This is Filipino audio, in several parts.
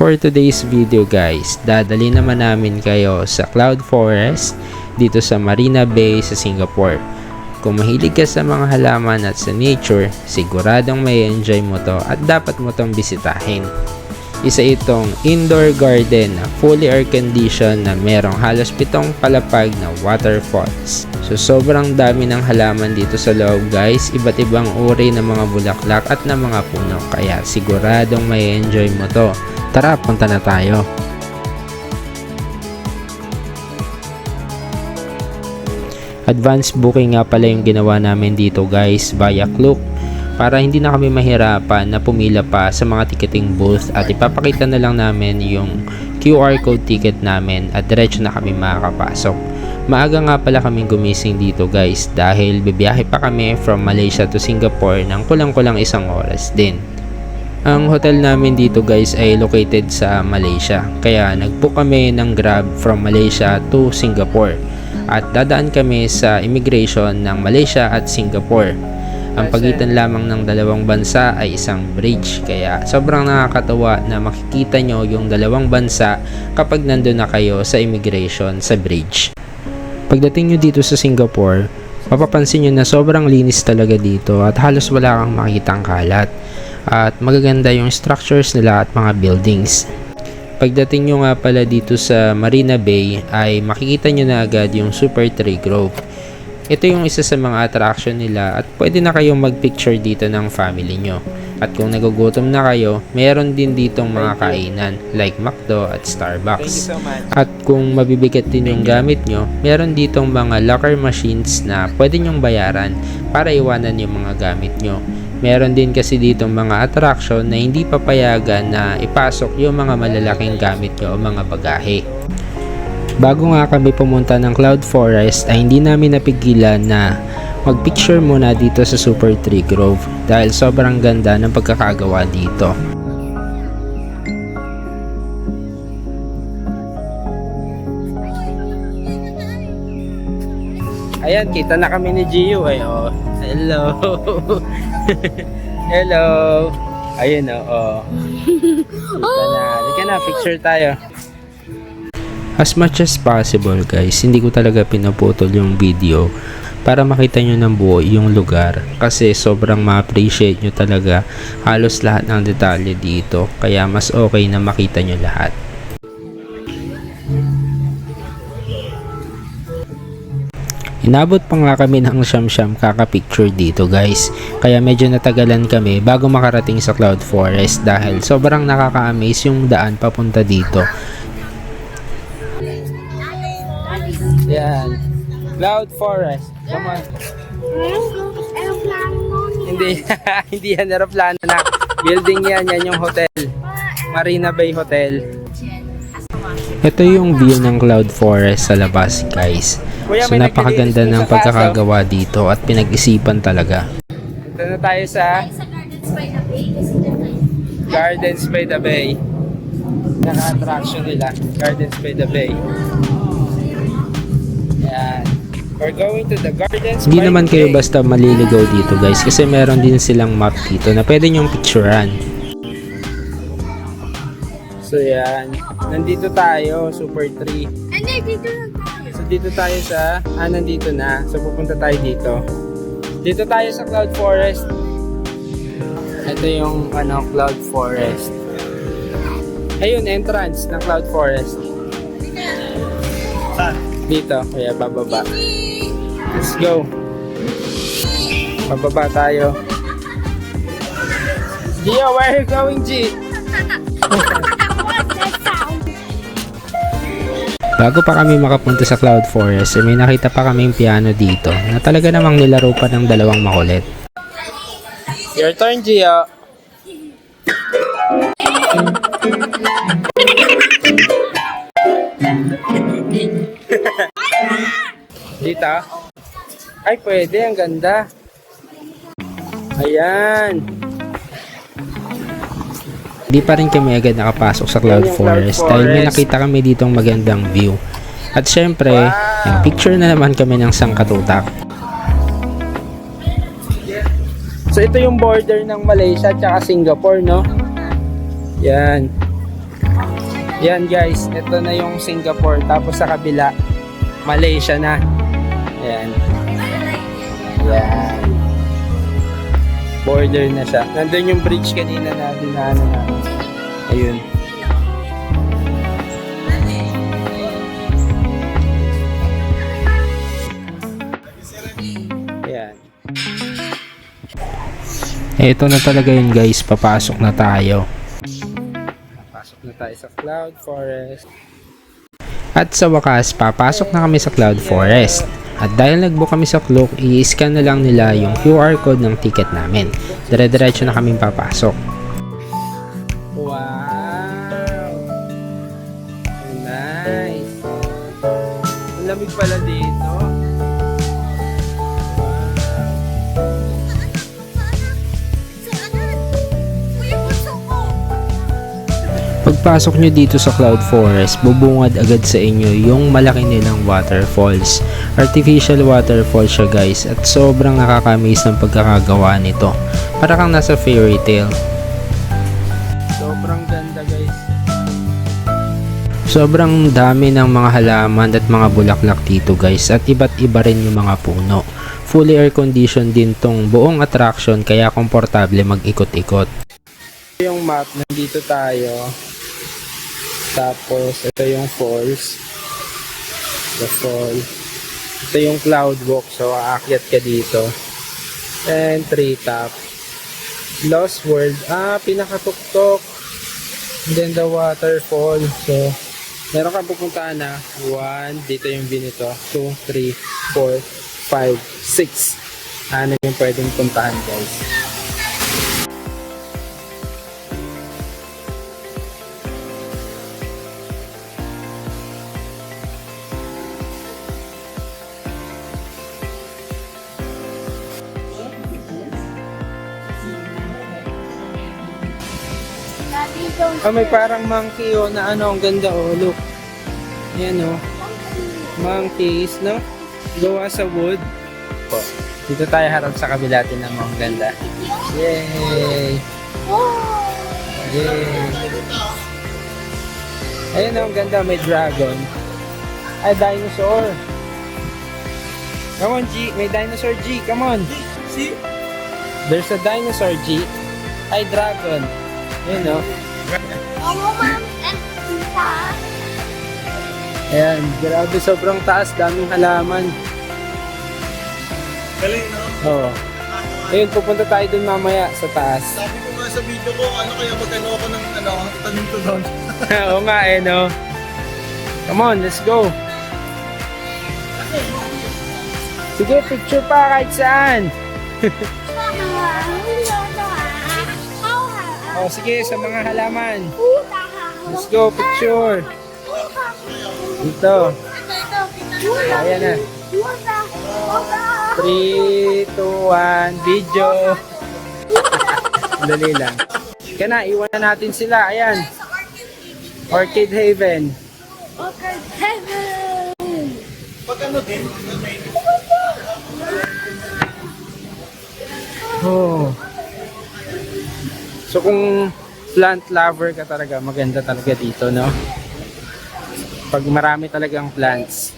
For today's video guys, dadali naman namin kayo sa Cloud Forest dito sa Marina Bay sa Singapore. Kung mahilig ka sa mga halaman at sa nature, siguradong may enjoy mo to at dapat mo tong bisitahin. Isa itong indoor garden na fully air conditioned na merong halos 7 palapag na waterfalls. So sobrang dami ng halaman dito sa loob guys, iba't ibang uri ng mga bulaklak at ng mga puno, kaya siguradong may enjoy mo to. Tara, punta na tayo. Advance booking nga pala yung ginawa namin dito guys via Klook, para hindi na kami mahirapan na pumila pa sa mga ticketing booth at ipapakita na lang namin yung QR code ticket namin at diretso na kami makakapasok. Maaga nga pala kaming gumising dito guys dahil bibiyahe pa kami from Malaysia to Singapore ng kulang-kulang 1 oras din. Ang hotel namin dito guys ay located sa Malaysia, kaya nag-book kami ng Grab from Malaysia to Singapore at dadaan kami sa immigration ng Malaysia at Singapore. Ang pagitan lamang ng dalawang bansa ay isang bridge, kaya sobrang nakakatawa na makikita nyo yung dalawang bansa kapag nandun na kayo sa immigration sa bridge. Pagdating nyo dito sa Singapore, mapapansin nyo na sobrang linis talaga dito at halos wala kang makitang kalat. At magaganda yung structures nila at mga buildings. Pagdating nyo nga pala dito sa Marina Bay ay makikita nyo na agad yung Super Tree Grove. Ito yung isa sa mga attraction nila at pwede na kayong magpicture dito ng family nyo. At kung nagugutom na kayo, meron din ditong mga kainan like McDo at Starbucks. At kung mabibigat din yung gamit nyo, meron ditong mga locker machines na pwede nyong bayaran para iwanan yung mga gamit nyo. Meron din kasi dito mga attraction na hindi papayagan na ipasok yung mga malalaking gamit nyo o mga bagahe. Bago nga kami pumunta ng Cloud Forest ay hindi namin napigilan na magpicture muna dito sa Super Tree Grove dahil sobrang ganda ng pagkakagawa dito. Ayan, kita na kami ni Gio eh. Oh. Hello. Hello. Ayun oh. Kita na, picture tayo. As much as possible guys, hindi ko talaga pinaputol yung video para makita nyo ng buo yung lugar kasi sobrang ma-appreciate nyo talaga halos lahat ng detalye dito, kaya mas okay na makita nyo lahat. Inabot pa nga kami ng siyam-siyam kaka-picture dito guys, kaya medyo natagalan kami bago makarating sa Cloud Forest dahil sobrang nakaka-amaze yung daan papunta dito. Yan, Cloud Forest. Come on. Hindi, hindi yan aeroplano na. Building yan yung hotel. Marina Bay Hotel. Ito yung view ng Cloud Forest sa labas guys. So napakaganda ng pagkakagawa dito at pinag-isipan talaga. Ito na tayo sa Gardens by the Bay. Naka-attraction nila, Gardens by the Bay. Yan. We're going to the Gardens by the Bay. Hindi naman kayo basta maliligaw dito guys kasi meron din silang map dito na pwede nyong picturean. So yan, nandito tayo, Super Tree. Dito lang tayo. So dito tayo sa, nandito na. So pupunta tayo dito. Dito tayo sa Cloud Forest. Ito yung Cloud Forest. Ayun, entrance ng Cloud Forest. Dito, kaya bababa. Let's go. Bababa tayo. Gio, where are you going, G? Bago pa kami makapunta sa Cloud Forest, may nakita pa kaming piano dito na talaga namang nilaro pa ng dalawang makulit. Your turn, Gio. Dito? Ay, pwede. Ang ganda. Ayan. Di pa rin kami agad nakapasok sa Cloud Forest dahil may nakita kami ditong magandang view. At syempre, picture na naman kami ng sangkatutak. So ito yung border ng Malaysia at Singapore, no? Yan. Yan guys, ito na yung Singapore. Tapos sa kabila, Malaysia na. Ayan. Yan. Border na siya. Nandun yung bridge kanina na dinaanan natin. Ayun. Ayan. Ito na talaga yun guys. Papasok na tayo. Papasok na tayo sa Cloud Forest. At sa wakas, papasok na kami sa Cloud Forest. At dahil nag-book kami sa Klook, i-scan na lang nila yung QR code ng ticket namin. Dire-diretso na kami papasok. Wow! Nice! Ang lamig pala dito. Pagpasok nyo dito sa Cloud Forest, bubungad agad sa inyo yung malaki nilang waterfalls. Artificial waterfalls siya guys at sobrang nakakamiss ng pagkakagawa nito. Para kang nasa fairy tale. Sobrang ganda guys. Sobrang dami ng mga halaman at mga bulaklak dito guys at iba't iba rin yung mga puno. Fully air conditioned din tong buong attraction kaya komportable mag-ikot-ikot. Yung map, nandito tayo. Tapos, ito yung falls. The fall. Ito yung cloud walk. So, aakyat ka dito. And treetop. Lost World. Pinakatuktok. And then the waterfall. So, meron kang pupuntahan na 1. Dito yung view nito. 2, 3, 4, 5, 6. Ano yung pwedeng puntahan guys. May parang monkey na ano, ang ganda look. Yan monkeys, no? Gawa sa wood. Dito tayo harap sa kabila din naman, ang ganda. Yay! Yay! Ayun ang ganda, may dragon. Ay, dinosaur. Come on, G. May dinosaur, G. Come on. See? There's a dinosaur, G. Ay, dragon. Ayun, Ayan, grabe, sobrang taas, daming halaman. Galing, no? Oo. Ayun, pupunta tayo dun mamaya sa taas. Sabi ko nga sa video ko, kaya magkano ako ng tanim to doon. Oo nga no? Come on, let's go. Sige, picture pa kahit saan. Sige, sa mga halaman. Let's go, picture. Dito. Ayan na. 3, 2, 1, video. Dali lang. Kaya na, iwan na natin sila. Ayan. Orchid Haven. Orchid Haven. Pag ano din, Oh. So kung plant lover ka talaga, maganda talaga dito, no? Pag marami talagang plants.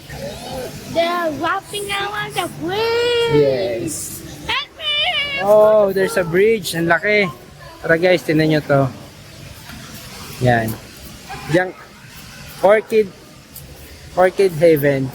They're wrapping around the bridge. Yes. Help me! Oh, there's a bridge. Ang laki. Tara guys, tinan nyo to. Yan. Diyan, Orchid Haven.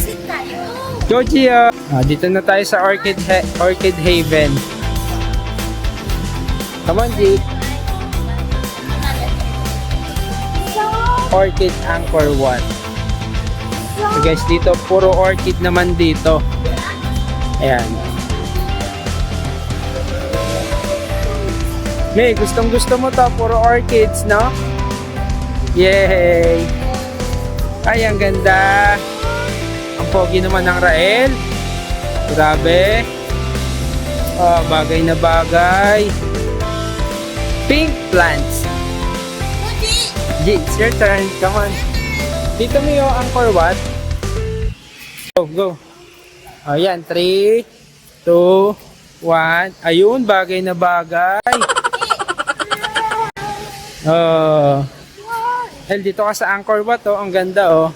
Sit tayo. Go, Gia! Dito na tayo sa Orchid Haven. Come on, G. Orchid Anchor 1. So guys, dito puro orchid naman dito. Ayan. May, gustong gusto mo to, puro orchids, no? Yay! Ay, ang ganda. Ang pogi naman ng Rael. Grabe. Oh, bagay na bagay. Pink plants. G, it's your turn. Come on. Dito mo yung Angkor Wat. Go, go. O yan, 3, 2, 1. Ayun, bagay na bagay. Oh. El, dito ka sa Angkor Wat, oh. Ang ganda, oh.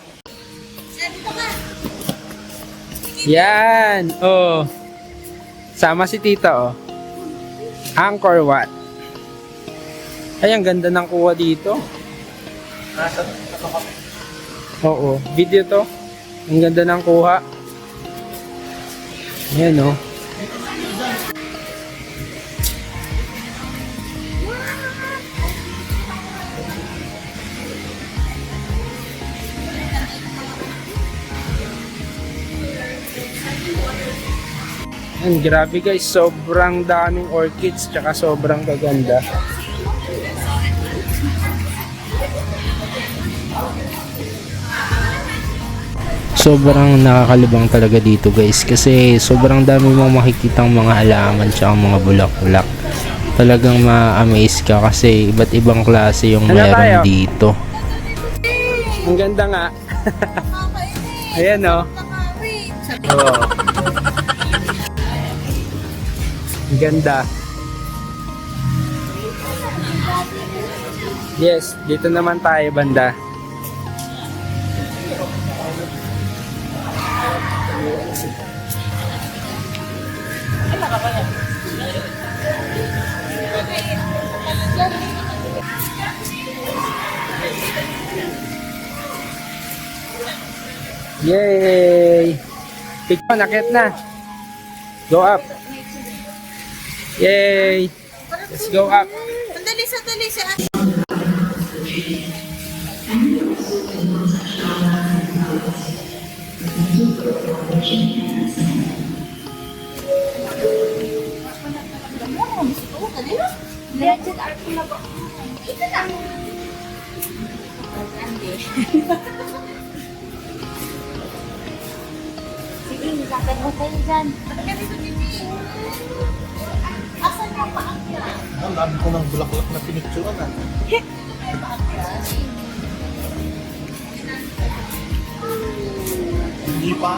Yan, oh. Sama si tita, oh. Angkor Wat. Ay, ang ganda ng kuha dito. Oo, video to. Ang ganda ng kuha. Ayan, oh. Ayan, grabe guys, sobrang daming orchids tsaka sobrang gaganda. Sobrang nakakalibang talaga dito guys kasi sobrang dami mong makikitang mga halaman tsaka mga bulak-bulak. Talagang ma-amaze ka kasi iba't ibang klase yung meron dito. Ang ganda nga. Ayan o. Oh. Ang ganda. Yes, dito naman tayo banda. Yay! Picture, nakit na. Go up. Yay! Let's go up. Sandali siya. Legend art ko na ba? Ito na. Sige, nilakad mo kayo dyan. Asan na pa ang yan? Ang dami ko ng bulaklak na pinicturan ah. Hindi pa.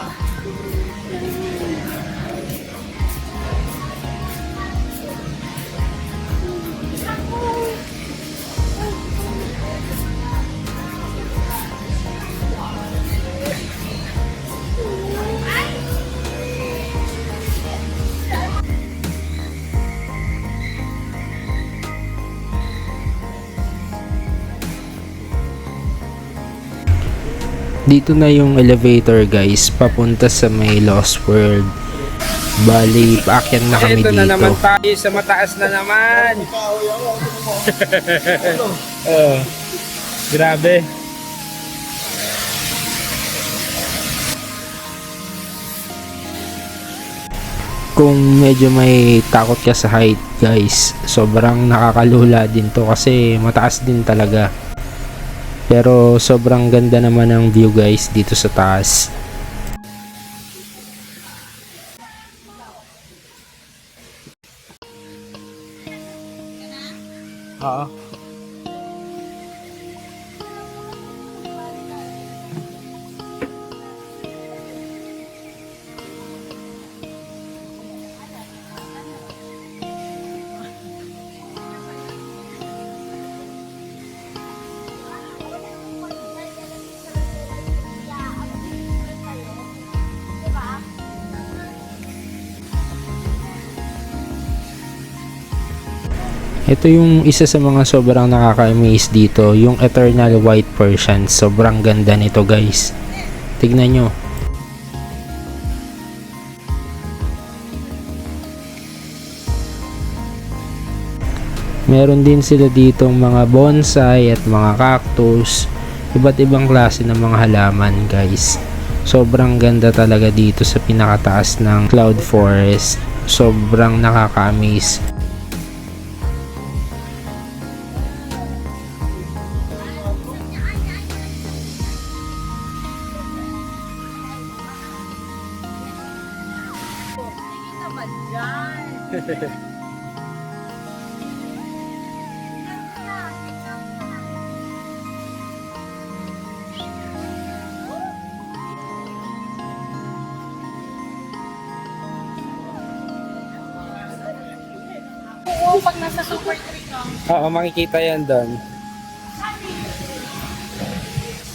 Dito na yung elevator guys papunta sa may Lost World. Bali, paakyat na kami dito. Ito na naman tayo sa mataas na naman. Oh, grabe. Kung medyo may takot ka sa height guys, sobrang nakakalula din to kasi mataas din talaga. Pero sobrang ganda naman ng view guys dito sa taas. Oo. Ito yung isa sa mga sobrang nakaka-amaze dito, yung Eternal White Persian. Sobrang ganda nito guys. Tignan nyo. Meron din sila ditong mga bonsai at mga cactus. Iba't ibang klase ng mga halaman guys. Sobrang ganda talaga dito sa pinakataas ng Cloud Forest. Sobrang nakaka-amaze. pag nasa Super 3 ka. Oo, makikita yan doon.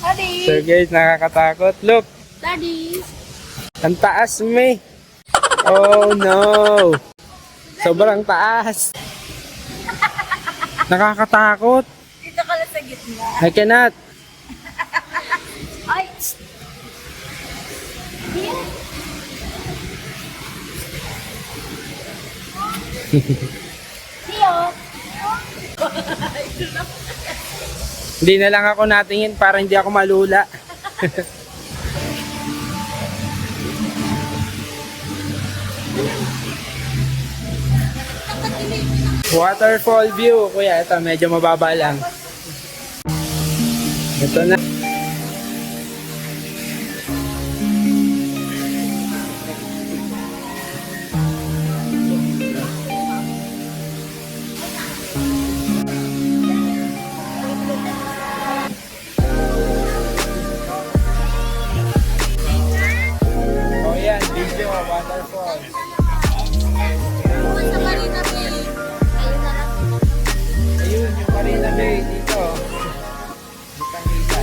Daddy! So guys, nakakatakot. Look, Daddy! ang taas may. Oh no. Sobrang taas. Nakakatakot. Dito ka lang sa gitna. I cannot. Ay! Yeah. Tio! Hindi na lang ako natingin para hindi ako malula. Waterfall view. Kuya, ito medyo mababa lang. Ito na. Oh yan, video, waterfall. Sa Marina Bay. Ayun na lang. Ayun, yung Marina Bay dito. Kitang-kita.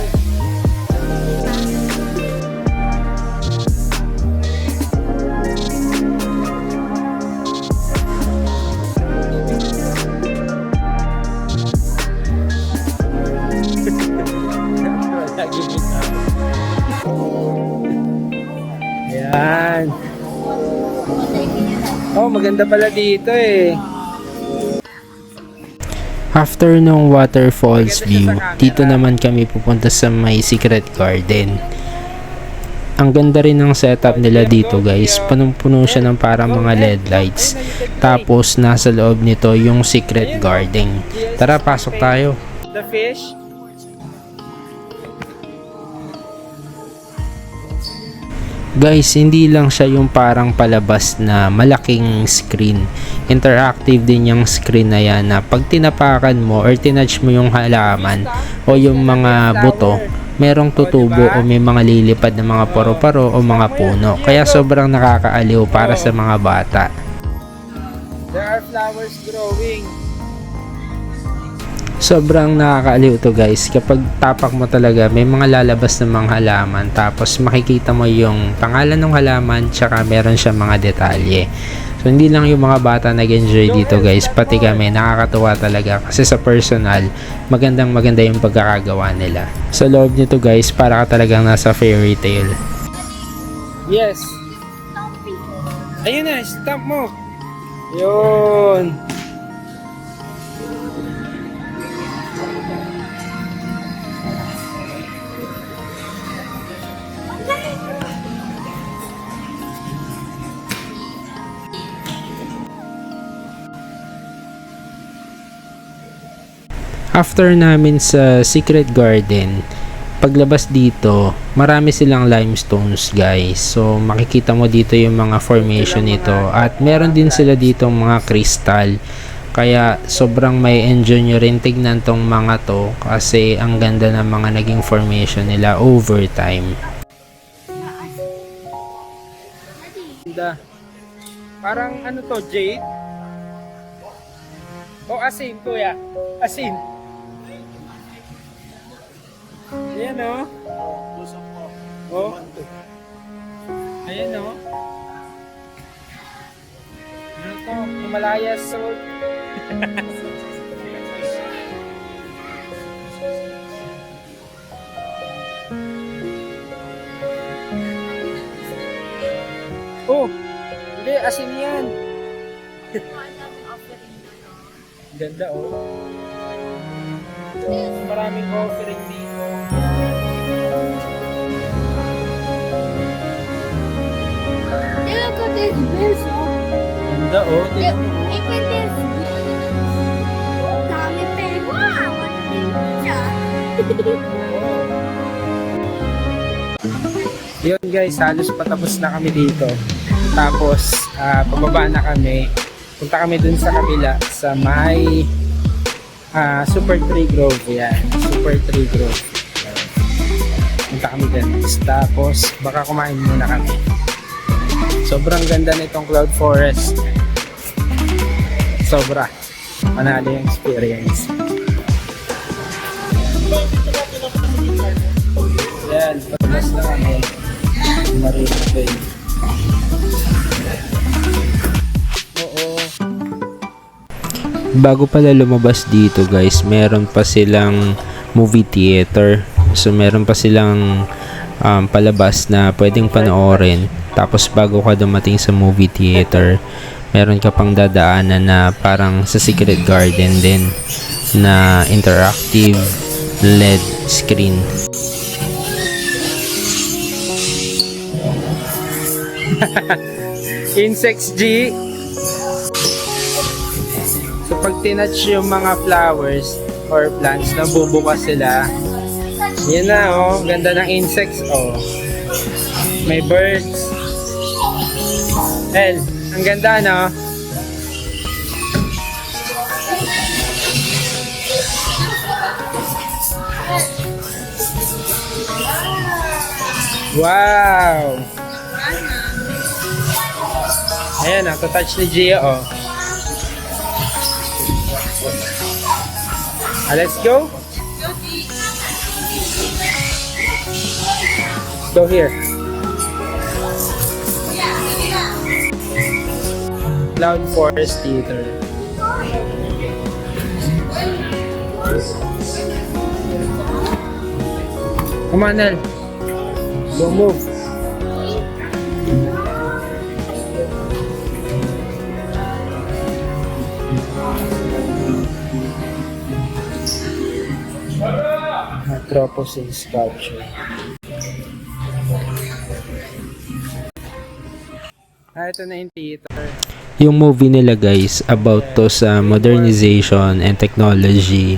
Ayan. Oh, maganda pala dito eh. After nung waterfalls view, dito naman kami pupunta sa may secret garden. Ang ganda rin ng setup nila dito guys. Punong-puno siya ng parang mga LED lights. Tapos nasa loob nito yung secret garden. Tara, pasok tayo. The fish? Guys, hindi lang siya yung parang palabas na malaking screen. Interactive din yung screen na yan na pag tinapakan mo or tinouch mo yung halaman o yung mga buto, merong tutubo o may mga lilipad na mga paro-paro o mga puno. Kaya sobrang nakakaaliw para sa mga bata. There are flowers growing. Sobrang nakakaaliw to guys. Kapag tapak mo talaga, may mga lalabas ng mga halaman. Tapos makikita mo yung pangalan ng halaman. Tsaka meron siya mga detalye. So hindi lang yung mga bata nag-enjoy dito guys. Pati kami, nakakatuwa talaga. Kasi sa personal, maganda yung pagkakagawa nila. Sa loob nito guys, para ka talagang nasa fairy tale. Yes. Ayun na, stop mo. Yun. After namin sa secret garden, paglabas dito, marami silang limestones guys. So makikita mo dito yung mga formation nito at meron din sila dito mga crystal. Kaya sobrang may enjoy nyo rin tignan tong mga to kasi ang ganda ng mga naging formation nila over time. Parang ano to, jade? O asin kuya? Asin? Ayan o. Oh. Ayan o. Ano to? Himalaya salt. Oh! Hindi, asin yan. Ganda oh. Maraming offering dito. Look at this bears, oh. Ganda oh. Look at this. Dami peg. Wow! What a big picture. Yun guys, halos patapos na kami dito. Tapos, pababa na kami. Punta kami dun sa kabila sa may Super Tree Grove. Yan, Super Tree Grove. Punta kami dun. Tapos, baka kumain muna kami. Sobrang ganda nitong cloud forest. Sobra. Manalo yung experience. Yan, pagkas na kami. Marina Bay. Oo. Bago pala lumabas dito guys, meron pa silang movie theater. So meron pa silang palabas na pwedeng panoorin. Tapos bago ka dumating sa movie theater, meron ka pang dadaanan na parang sa Secret Garden din na interactive LED screen. Insects G. So pag tinouch yung mga flowers or plants, nabubukas sila. Yan na oh, ganda ng insects oh. May birds. El, ang ganda no? Wow! Ayan oh, touch ni Gia oh. Let's go. Go here. Cloud Forest Theater. Come on, Nel. Go move. Anthropocene sculpture. Ito na yung theater. Yung movie nila guys, about to sa modernization and technology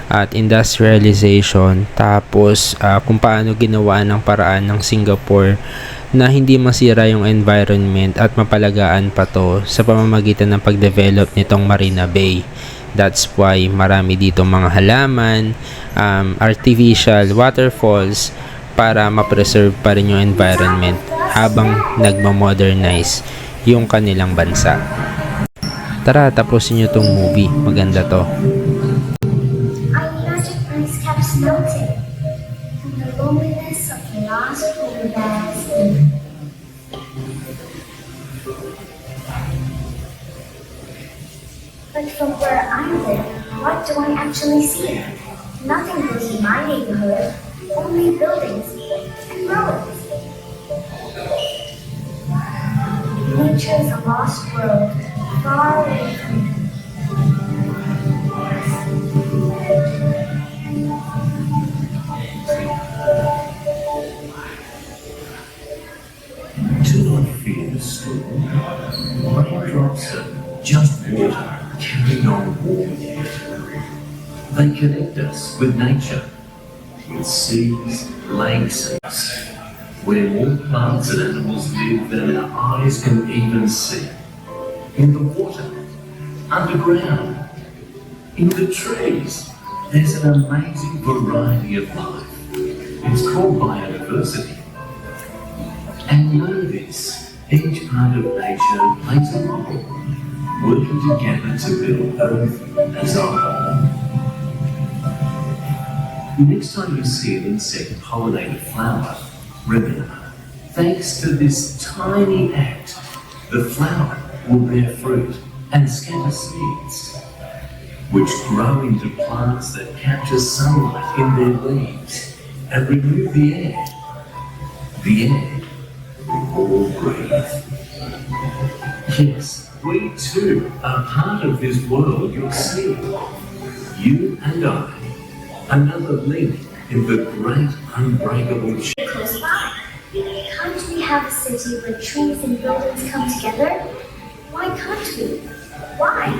at industrialization. Tapos kung paano ginawa ng paraan ng Singapore na hindi masira yung environment at mapalagaan pa to sa pamamagitan ng pagdevelop nitong Marina Bay. That's why marami dito mga halaman, artificial waterfalls para ma-preserve pa rin yung environment habang nagma-modernize yung kanilang bansa. Tara, tapusin nyo tong movie. Maganda to. I imagine ice caps melting and the loneliness of the lost polar bears. But from where I live, what do I actually see? Nothing goes in my neighborhood, only buildings and roads. Nature is a lost world, far away from me. Do not fear the storm. Raindrops are just water carried on warm air. They connect us with nature, with seas, lakes, and sea, where more plants and animals live than our eyes can even see. In the water, underground, in the trees, there's an amazing variety of life. It's called biodiversity. And know this, each part of nature plays a role, working together to build Earth as a whole. Next time you see an insect pollinate a flower, remember, thanks to this tiny act, the flower will bear fruit and scatter seeds, which grow into plants that capture sunlight in their leaves and remove the air. The air we all breathe. Yes, we too are part of this world you're seeing. You and I, another link in the great unbreakable chain. Close by. Can't we have a city where trees and buildings come together? Why can't we? Why?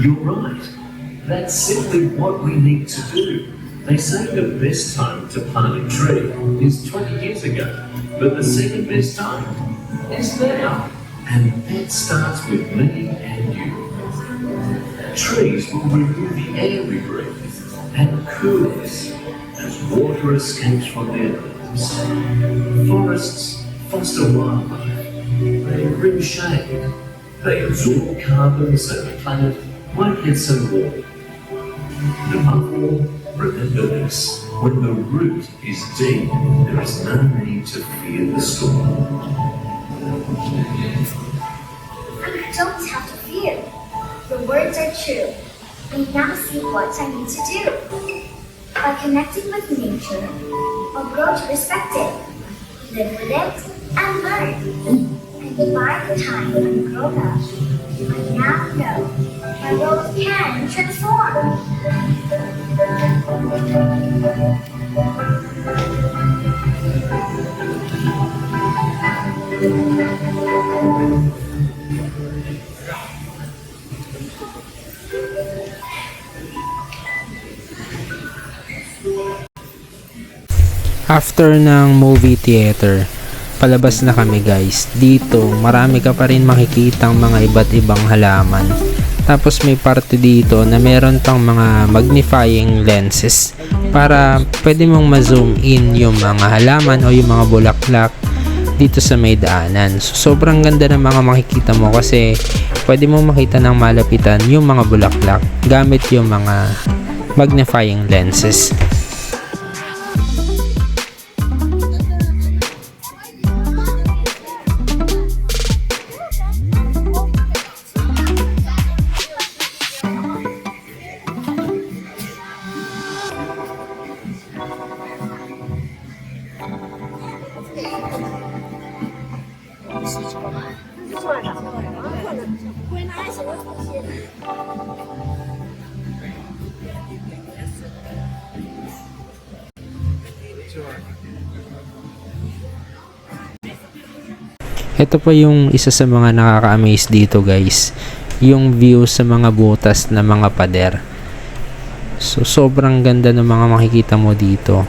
You're right. That's simply what we need to do. They say the best time to plant a tree is 20 years ago, but the second best time is now. And that starts with me and you. Trees will remove the air we breathe and cool us as water escapes from their leaves. Forests foster wildlife, they bring shade They absorb carbon so the planet won't get so warm. And above all, remember this. When the root is deep, there is no need to fear the storm. I don't have to fear. Your words are true. I now see what I need to do. By connecting with nature, I'll grow to respect it, live with it, and learn. And by the time I'm grown up, I now know my world can transform. After ng movie theater, palabas na kami guys. Dito, marami ka pa rin makikitang mga iba't ibang halaman. Tapos may parte dito na meron pang mga magnifying lenses para pwede mong ma-zoom in yung mga halaman o yung mga bulaklak dito sa may daanan. So, sobrang ganda ng mga makikita mo kasi pwede mong makita ng malapitan yung mga bulaklak gamit yung mga magnifying lenses. Ito pa yung isa sa mga nakaka-amaze dito guys, yung view sa mga butas na mga pader. So sobrang ganda ng mga makikita mo dito.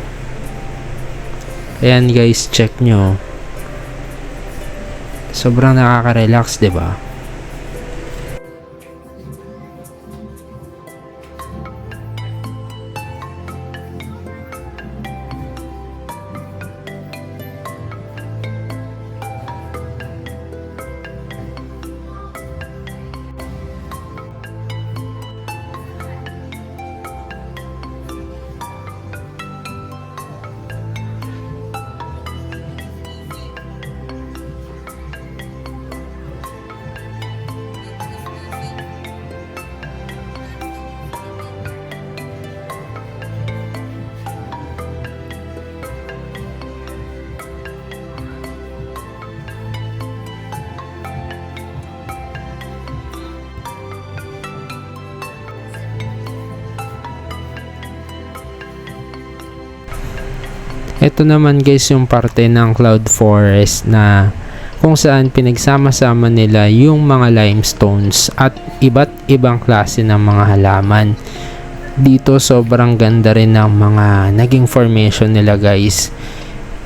Ayan guys, check nyo. Sobrang nakaka-relax, 'di ba? Ito naman guys yung parte ng cloud forest na kung saan pinagsama-sama nila yung mga limestones at iba't ibang klase ng mga halaman. Dito sobrang ganda rin ng mga naging formation nila guys.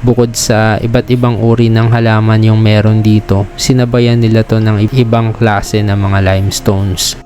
Bukod sa iba't ibang uri ng halaman yung meron dito, sinabayan nila to ng ibang klase ng mga limestones.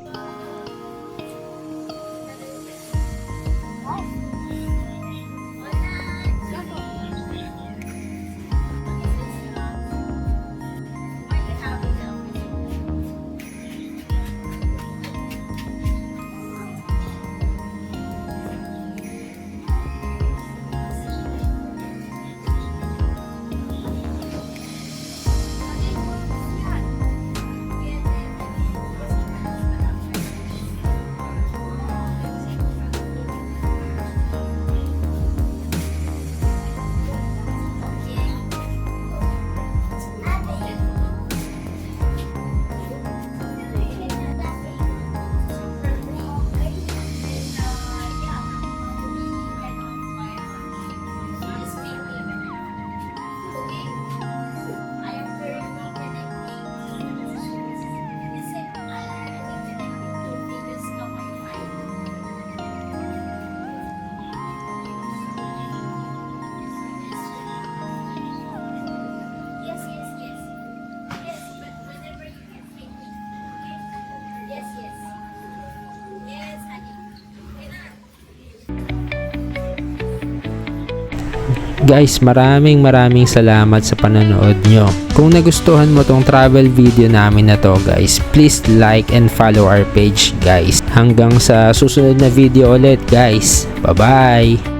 Guys, maraming salamat sa panonood nyo. Kung nagustuhan mo tong travel video namin na to guys, please like and follow our page guys. Hanggang sa susunod na video ulit guys. Bye bye!